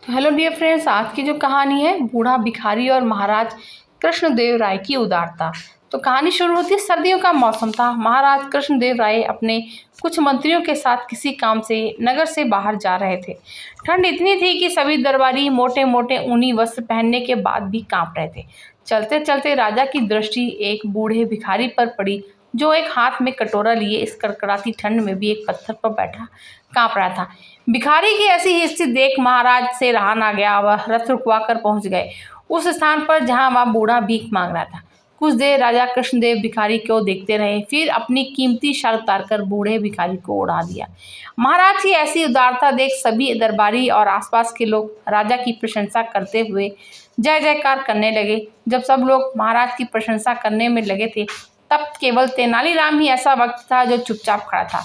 Hello dear friends, आज की जो कहानी है बूढ़ा भिखारी और महाराज कृष्णदेव राय की उदारता। तो कहानी शुरू होती है। सर्दियों का मौसम था। महाराज कृष्णदेव राय अपने कुछ मंत्रियों के साथ किसी काम से नगर से बाहर जा रहे थे। ठंड इतनी थी कि सभी दरबारी मोटे मोटे ऊनी वस्त्र पहनने के बाद भी कांप रहे थे। चलते चलते राजा की दृष्टि एक बूढ़े भिखारी पर पड़ी, जो एक हाथ में कटोरा लिए इस कड़कड़ाती ठंड में भी एक पत्थर पर बैठा कांप रहा था। भिखारी की ऐसी ही स्थिति देख महाराज से रहा ना गया। वह रथ रुकवा कर पहुंच गए उस स्थान पर जहां वह बूढ़ा भीख मांग रहा था। कुछ देर राजा कृष्णदेव भिखारी को देखते रहे, फिर अपनी कीमती शाल उतारकर बूढ़े भिखारी को उड़ा दिया। महाराज की ऐसी उदारता देख सभी दरबारी और आसपास के लोग राजा की प्रशंसा करते हुए जय जयकार करने लगे। जब सब लोग महाराज की प्रशंसा करने में लगे थे, तब केवल तेनालीराम ही ऐसा वक्त था जो चुपचाप खड़ा था।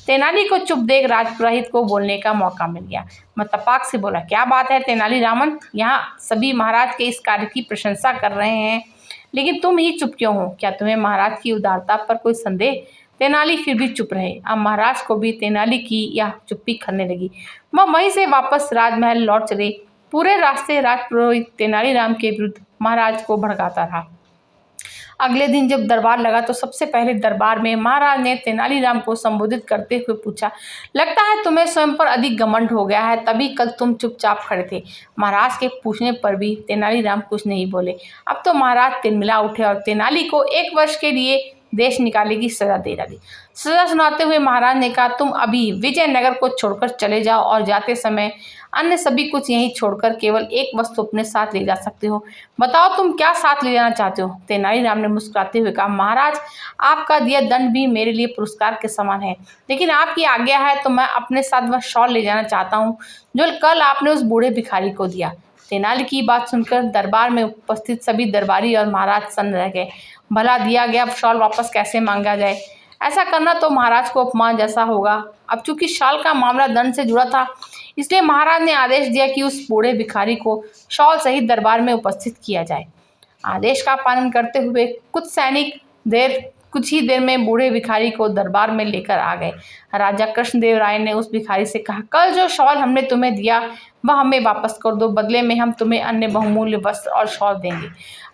तेनाली को चुप देख राजपुरोहित को बोलने का मौका मिल गया। मतपाक से बोला, क्या बात है तेनालीरामन, यहाँ सभी महाराज के इस कार्य की प्रशंसा कर रहे हैं, लेकिन तुम ही चुप क्यों हो? क्या तुम्हें महाराज की उदारता पर कोई संदेह? तेनाली फिर भी चुप रहे। अब महाराज को भी तेनाली की यह चुप्पी खलने लगी। वह वहीं से वापस राजमहल लौट चले। पूरे रास्ते राजपुरोहित तेनालीराम के विरुद्ध महाराज को भड़काता रहा। अगले दिन जब दरबार लगा तो सबसे पहले दरबार में महाराज ने तेनालीराम को संबोधित करते हुए पूछा, लगता है तुम्हें स्वयं पर अधिक घमंड हो गया है, तभी कल तुम चुपचाप खड़े थे। महाराज के पूछने पर भी तेनालीराम कुछ नहीं बोले। अब तो महाराज तिलमिला उठे और तेनाली को 1 वर्ष के लिए देश निकाले की सजा दे डाली। सजा सुनाते हुए महाराज ने कहा, तुम अभी विजयनगर को छोड़कर चले जाओ और जाते समय अन्य सभी कुछ यहीं छोड़कर केवल एक वस्तु अपने साथ ले जा सकते हो। बताओ तुम क्या साथ ले जाना चाहते हो? तेनालीराम ने मुस्कुराते हुए कहा, महाराज आपका दिया दंड भी मेरे लिए पुरस्कार के समान है, लेकिन आपकी आज्ञा है तो मैं अपने साथ वह शॉल ले जाना चाहता हूँ जो कल आपने उस बूढ़े भिखारी को दिया। तेनाली की बात सुनकर दरबार में उपस्थित सभी दरबारी और महाराज सन्न रह गए। भला दिया गया शॉल वापस कैसे मांगा जाए? ऐसा करना तो महाराज को अपमान जैसा होगा। अब चूंकि शॉल का मामला दंड से जुड़ा था, इसलिए महाराज ने आदेश दिया कि उस बूढ़े भिखारी को शॉल सहित दरबार में उपस्थित किया जाए। आदेश का पालन करते हुए कुछ सैनिक कुछ ही देर में बूढ़े भिखारी को दरबार में लेकर आ गए। राजा कृष्णदेव राय ने उस भिखारी से कहा, कल जो शॉल हमने तुम्हें दिया वह हमें वापस कर दो, बदले में हम तुम्हें अन्य बहुमूल्य वस्त्र और शॉल देंगे।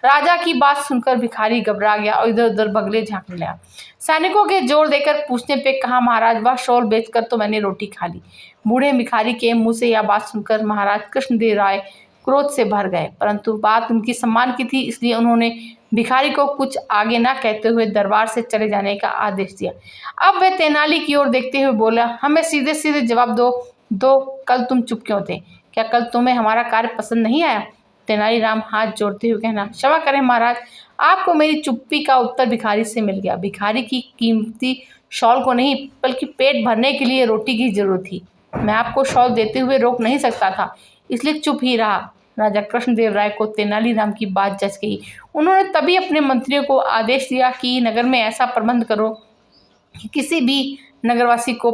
राजा की बात सुनकर भिखारी घबरा गया और इधर उधर बगले झांकने लगा। सैनिकों के जोर देकर पूछने पे कहा, महाराज वह शॉल बेचकर तो मैंने रोटी खा ली। बूढ़े भिखारी के मुंह से यह बात सुनकर महाराज कृष्णदेव राय क्रोध से भर गए, परंतु बात उनकी सम्मान की थी, इसलिए उन्होंने भिखारी को कुछ आगे न कहते हुए दरबार से चले जाने का आदेश दिया। अब वे तेनाली की ओर देखते हुए बोला, हमें सीधे सीधे जवाब दो कल तुम चुप क्यों थे? क्या कल तुम्हें हमारा कार्य पसंद नहीं आया? तेनालीराम हाथ जोड़ते हुए कहना, क्षमा करें महाराज, आपको मेरी चुप्पी का उत्तर भिखारी से मिल गया। भिखारी की कीमती शॉल को नहीं बल्कि पेट भरने के लिए रोटी की जरूरत थी। मैं आपको शॉल देते हुए रोक नहीं सकता था, इसलिए चुप ही रहा। राजा कृष्णदेव राय को तेनालीराम की बात जच गई। उन्होंने तभी अपने मंत्रियों को आदेश दिया कि नगर में ऐसा प्रबंध करो कि किसी भी नगरवासी को